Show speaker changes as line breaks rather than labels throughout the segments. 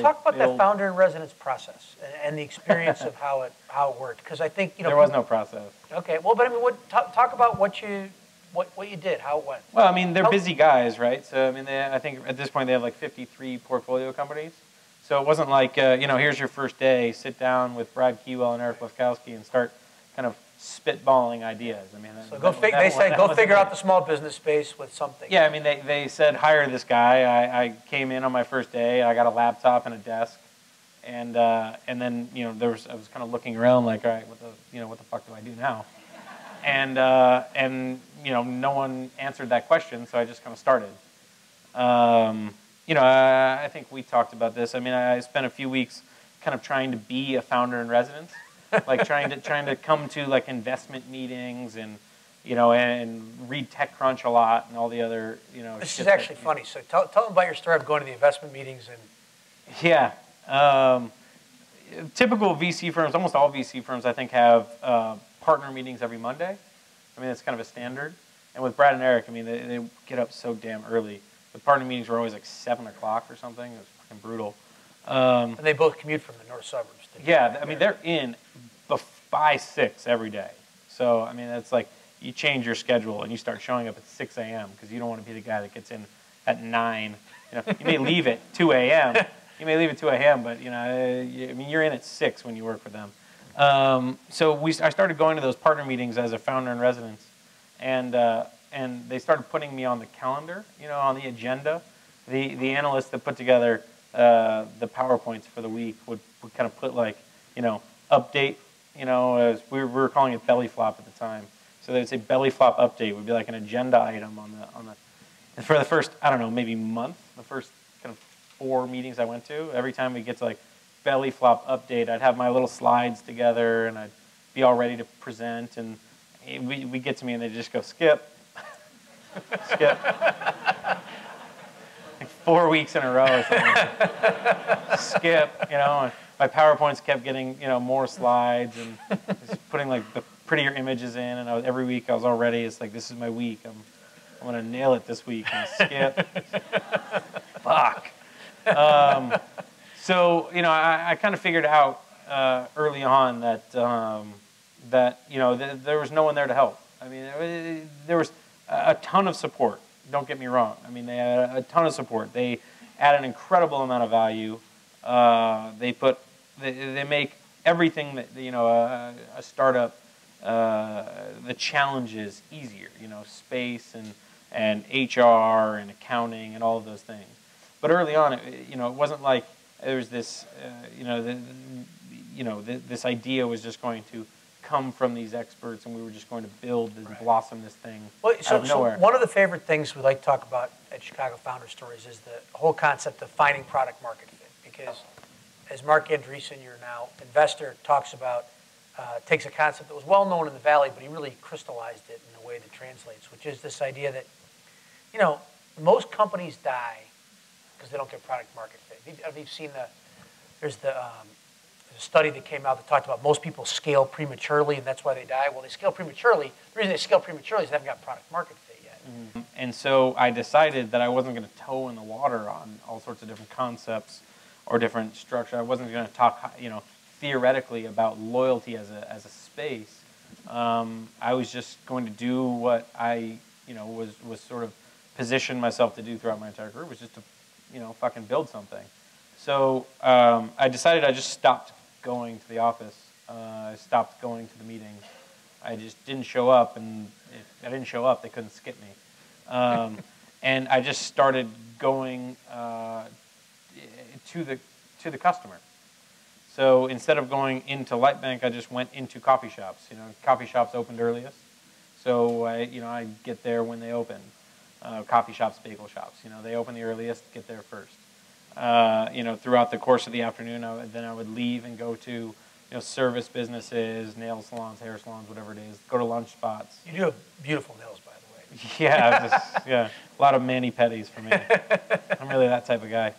talk about that founder in residence process and the experience of how it worked, because I think
there was no process.
Okay, well, but I mean, talk about what you did, how it went.
Well, I mean, they're busy guys, right? So I mean, I think at this point they have like 53 portfolio companies. So it wasn't like here's your first day, sit down with Brad Keywell and Eric Laskowski and start kind of spitballing ideas. I mean,
so go figure out the small business space with something.
Yeah, I mean, they said hire this guy. I came in on my first day. I got a laptop and a desk, and then I was kind of looking around like, all right, what the fuck do I do now? And no one answered that question, so I just kind of started. I think we talked about this. I mean, I spent a few weeks kind of trying to be a founder in residence. Like trying to come to like investment meetings and read TechCrunch a lot and all the other
This is actually funny. So tell them about your story of going to the investment meetings and.
Yeah, typical VC firms, almost all VC firms, I think have partner meetings every Monday. I mean, that's kind of a standard. And with Brad and Eric, I mean, they get up so damn early. The partner meetings were always like 7 o'clock or something. It was fucking brutal.
And they both commute from the north suburbs.
Yeah, I mean, they're in by 6 every day. So, I mean, that's like you change your schedule and you start showing up at 6 a.m. because you don't want to be the guy that gets in at 9. You may leave at 2 a.m. You may leave at 2 a.m., but, I mean, you're in at 6 when you work for them. So I started going to those partner meetings as a founder in residence, and they started putting me on the calendar, on the agenda. The analysts that put together the PowerPoints for the week would kind of put like, update, as we were calling it belly flop at the time. So they'd say belly flop update would be like an agenda item on the and for the first, I don't know, maybe month, the first kind of 4 meetings I went to, every time we get to like belly flop update, I'd have my little slides together and I'd be all ready to present, and we get to me and they just go, skip. Skip. Like 4 weeks in a row or something. Skip, and my PowerPoints kept getting, more slides and just putting like the prettier images in, and every week I was all ready. It's like, this is my week. I'm gonna nail it this week. And skip. Fuck. So, I kind of figured out early on that there was no one there to help. I mean, there was a ton of support. Don't get me wrong. I mean, they had a ton of support. They add an incredible amount of value. They make everything that a startup, the challenges easier. Space and HR and accounting and all of those things. But early on, it wasn't like there was this, this idea was just going to come from these experts, and we were just going to build and blossom this thing out of nowhere.
So one of the favorite things we like to talk about at Chicago Founder Stories is the whole concept of finding product market fit. Because as Mark Andreesen, your now investor, talks about, takes a concept that was well known in the Valley, but he really crystallized it in a way that translates, which is this idea that, most companies die because they don't get product market fit. Have you seen there's a study that came out that talked about most people scale prematurely, and that's why they die. Well, they scale prematurely. The reason they scale prematurely is they haven't got product market fit yet.
Mm-hmm. And so I decided that I wasn't going to toe in the water on all sorts of different concepts or different structure. I wasn't going to talk, theoretically about loyalty as a space. I was just going to do what I, was sort of positioned myself to do throughout my entire career, was just to, fucking build something. So I decided I just stopped going to the office. I stopped going to the meetings. I just didn't show up, and if I didn't show up, they couldn't skip me. And I just started going to the customer. So instead of going into Lightbank, I just went into coffee shops. Coffee shops opened earliest, so I get there when they open. Coffee shops, bagel shops. They open the earliest, get there first. Throughout the course of the afternoon, I would leave and go to, service businesses, nail salons, hair salons, whatever it is. Go to lunch spots.
You do have beautiful nails, by the way.
Yeah, a lot of mani-pedis for me. I'm really that type of guy.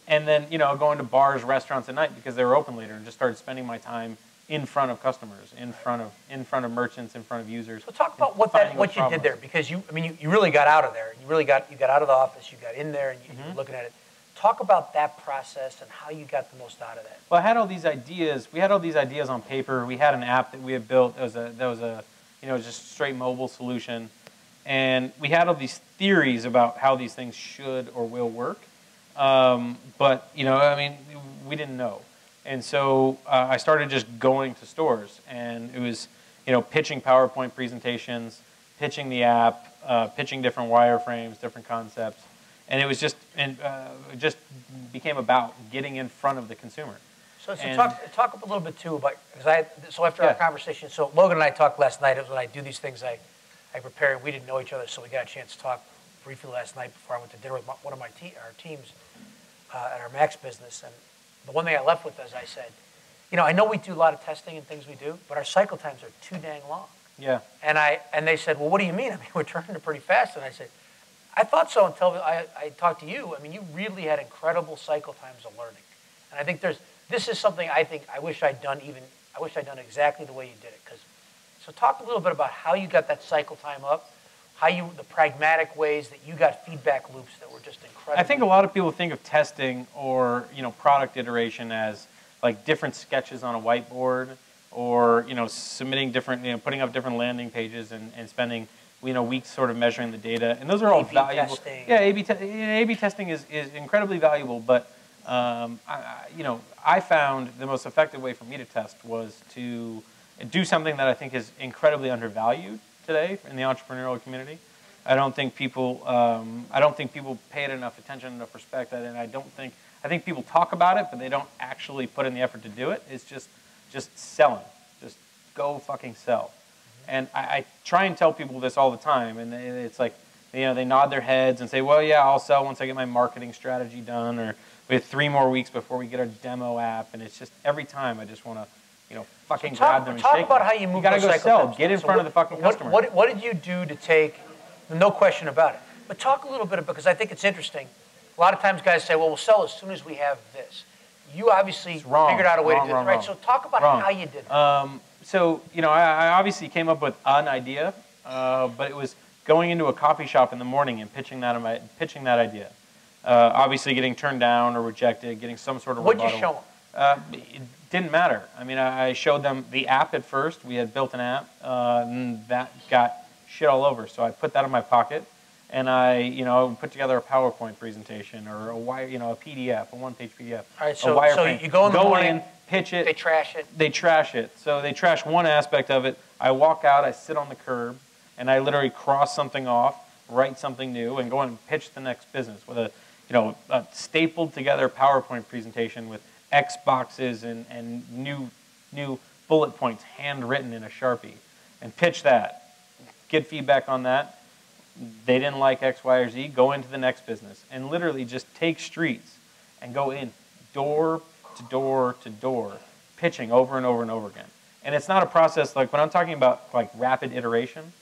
And then, going to bars, restaurants at night because they were open later, and just started spending my time in front of customers, in front of merchants, in front of users.
So talk about what you did there, because you really got out of there. You got out of the office, you got in there, and you were looking at it. talk about that process and how you got the most out of that.
Well, I had all these ideas. We had all these ideas on paper. We had an app that we had built. That was a just straight mobile solution, and we had all these theories about how these things should or will work. But we didn't know, and so I started just going to stores, and it was pitching PowerPoint presentations, pitching the app, pitching different wireframes, different concepts. And it was just became about getting in front of the consumer.
So talk a little bit too about, because after our conversation, so Logan and I talked last night. It was when I do these things, I prepare, and we didn't know each other, so we got a chance to talk briefly last night before I went to dinner with one of our teams at our Max business. And the one thing I left with is I said, I know we do a lot of testing and things we do, but our cycle times are too dang long.
Yeah.
And they said, well, what do you mean? I mean, we're turning it pretty fast. And I said, I thought so until I talked to you. I mean, you really had incredible cycle times of learning. And I think this is something I wish I'd done exactly the way you did it. So talk a little bit about how you got that cycle time up, the pragmatic ways that you got feedback loops that were just incredible.
I think a lot of people think of testing or, product iteration as like different sketches on a whiteboard or, submitting different, putting up different landing pages and spending weeks sort of measuring the data, and those are all valuable.
Testing.
Yeah, A/B testing is incredibly valuable, but I found the most effective way for me to test was to do something that I think is incredibly undervalued today in the entrepreneurial community. I don't think people pay it enough attention, enough respect, and I think people talk about it, but they don't actually put in the effort to do it. It's just selling. Just go fucking sell. And I try and tell people this all the time, and it's like, they nod their heads and say, well, yeah, I'll sell once I get my marketing strategy done, or we have 3 more weeks before we get our demo app, and it's just every time I just want to, fucking grab them and shake them.
Talk about how you move.
You gotta go sell. Get in front of the fucking customer.
What did you do to take? No question about it. But talk a little bit about, because I think it's interesting. A lot of times guys say, well, we'll sell as soon as we have this. You obviously figured out a way to do it, right? So talk about how you did it.
So, I obviously came up with an idea, but it was going into a coffee shop in the morning and pitching that idea. Obviously getting turned down or rejected, getting some sort of rebuttal.
What'd you show them?
It didn't matter. I mean, I showed them the app at first. We had built an app, and that got shit all over. So I put that in my pocket, and I put together a PowerPoint presentation or a PDF, a 1-page PDF.
All right, so you go in the morning,
pitch it.
They trash it.
They trash it. So they trash one aspect of it. I walk out, I sit on the curb, and I literally cross something off, write something new, and go and pitch the next business with a stapled together PowerPoint presentation with X boxes and new bullet points handwritten in a Sharpie, and pitch that. Get feedback on that. They didn't like X, Y, or Z. Go into the next business and literally just take streets and go in door to door to door, pitching over and over and over again. And it's not a process like when I'm talking about like rapid iteration.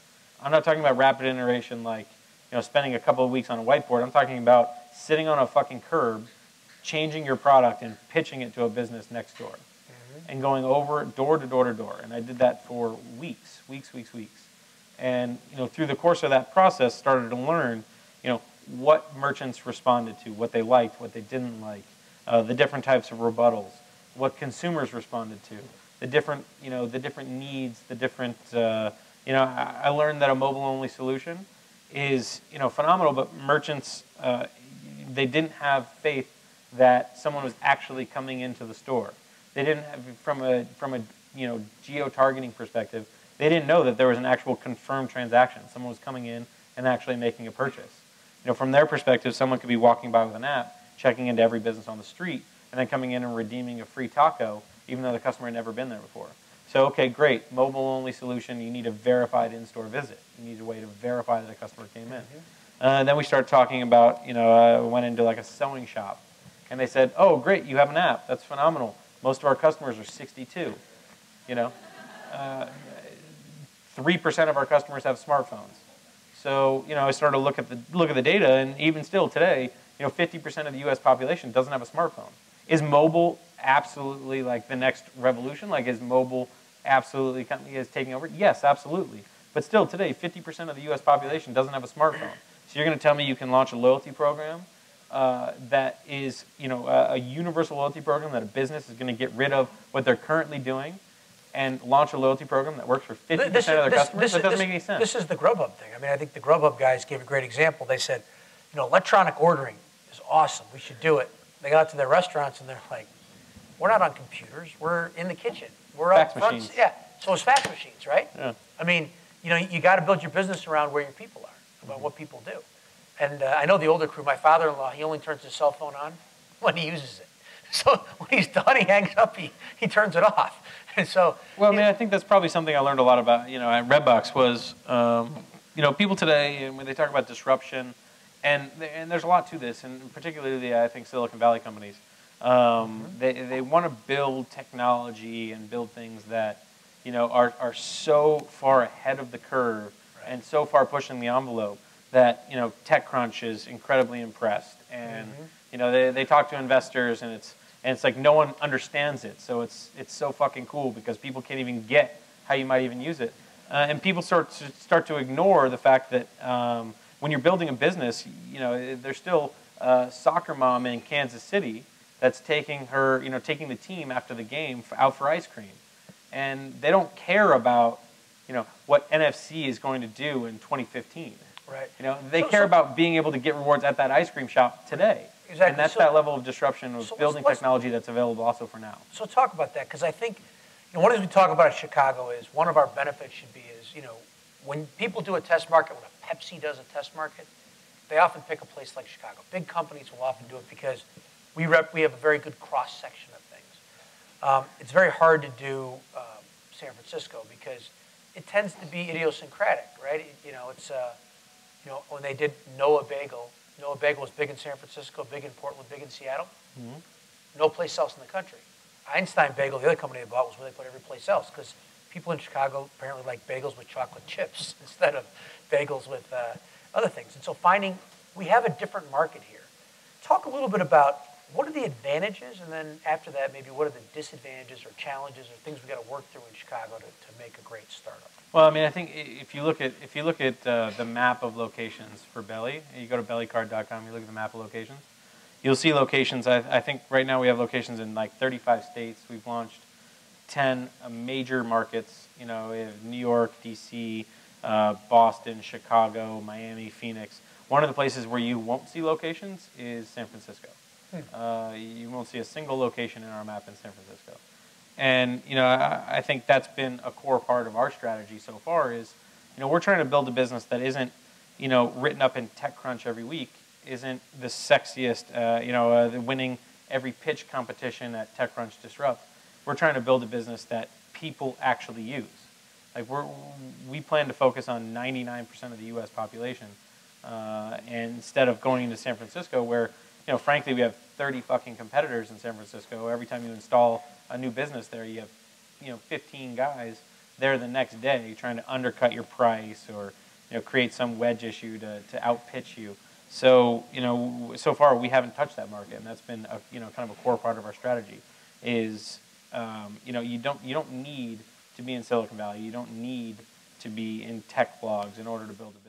I'm not talking about rapid iteration like spending a couple of weeks on a whiteboard. I'm talking about sitting on a fucking curb, changing your product and pitching it to a business next door, and going over door to door to door. And I did that for weeks. And through the course of that process, started to learn, what merchants responded to, what they liked, what they didn't like, the different types of rebuttals, what consumers responded to, the different needs, the different. I learned that a mobile-only solution is phenomenal, but merchants they didn't have faith that someone was actually coming into the store. They didn't have from a geo-targeting perspective. They didn't know that there was an actual confirmed transaction. Someone was coming in and actually making a purchase. From their perspective, someone could be walking by with an app, checking into every business on the street, and then coming in and redeeming a free taco, even though the customer had never been there before. So, okay, great, mobile-only solution. You need a verified in-store visit. You need a way to verify that a customer came in. Then we started talking about, went into like a sewing shop, and they said, oh, great, you have an app. That's phenomenal. Most of our customers are 62. 3% of our customers have smartphones. So, I started to look at the data, and even still today, 50% of the U.S. population doesn't have a smartphone. Is mobile absolutely like the next revolution? Like, is mobile absolutely taking over? Yes, absolutely. But still today, 50% of the U.S. population doesn't have a smartphone. So you're going to tell me you can launch a loyalty program that is, a universal loyalty program that a business is going to get rid of what they're currently doing and launch a loyalty program that works for 50% of their customers? That doesn't make any sense.
This is the Grubhub thing. I mean, I think the Grubhub guys gave a great example. They said, electronic ordering is awesome. We should do it. They got to their restaurants and they're like, we're not on computers. We're in the kitchen. We're up front.
Machines.
Yeah. So it's fax machines, right?
Yeah.
I mean, you got to build your business around where your people are, about what people do. And I know the older crew, my father-in-law, he only turns his cell phone on when he uses it. So when he's done, he hangs up, he turns it off. And so,
well, I mean, I think that's probably something I learned a lot about, at Redbox was, people today, and when they talk about disruption, and there's a lot to this, and particularly, I think, Silicon Valley companies, they want to build technology and build things that, are so far ahead of the curve and so far pushing the envelope that, TechCrunch is incredibly impressed. And, they talk to investors, and it's like no one understands it. So it's so fucking cool because people can't even get how you might even use it. And people start to ignore the fact that when you're building a business, there's still a soccer mom in Kansas City that's taking the team after the game out for ice cream. And they don't care about, what NFC is going to do in 2015.
Right.
They care about being able to get rewards at that ice cream shop today.
Exactly.
And that's that level of disruption of building technology that's available also for now.
So talk about that, because I think, one of the things we talk about in Chicago is one of our benefits should be is, when people do a test market, when a Pepsi does a test market, they often pick a place like Chicago. Big companies will often do it because we have a very good cross-section of things. It's very hard to do San Francisco because it tends to be idiosyncratic, right? It's when they did Noah Bagel was big in San Francisco, big in Portland, big in Seattle. No place else in the country. Einstein Bagel, the other company they bought, was where they put every place else because people in Chicago apparently like bagels with chocolate chips instead of bagels with other things. And so we have a different market here. Talk a little bit about what are the advantages, and then after that, maybe what are the disadvantages or challenges or things we got to work through in Chicago to make a great startup?
Well, I mean, I think if you look at the map of locations for Belly, you go to bellycard.com, you look at the map of locations, you'll see locations. I think right now we have locations in like 35 states. We've launched 10 major markets. We have New York, DC, Boston, Chicago, Miami, Phoenix. One of the places where you won't see locations is San Francisco. You won't see a single location in our map in San Francisco. And, I think that's been a core part of our strategy so far is, we're trying to build a business that isn't, written up in TechCrunch every week, isn't the sexiest, the winning every pitch competition at TechCrunch Disrupt. We're trying to build a business that people actually use. Like we plan to focus on 99% of the U.S. population, and instead of going into San Francisco where, frankly, we have 30 fucking competitors in San Francisco. Every time you install a new business there, you have, 15 guys there the next day trying to undercut your price or, create some wedge issue to outpitch you. So, so far we haven't touched that market, and that's been a, kind of a core part of our strategy. Is, you don't need to be in Silicon Valley. You don't need to be in tech blogs in order to build a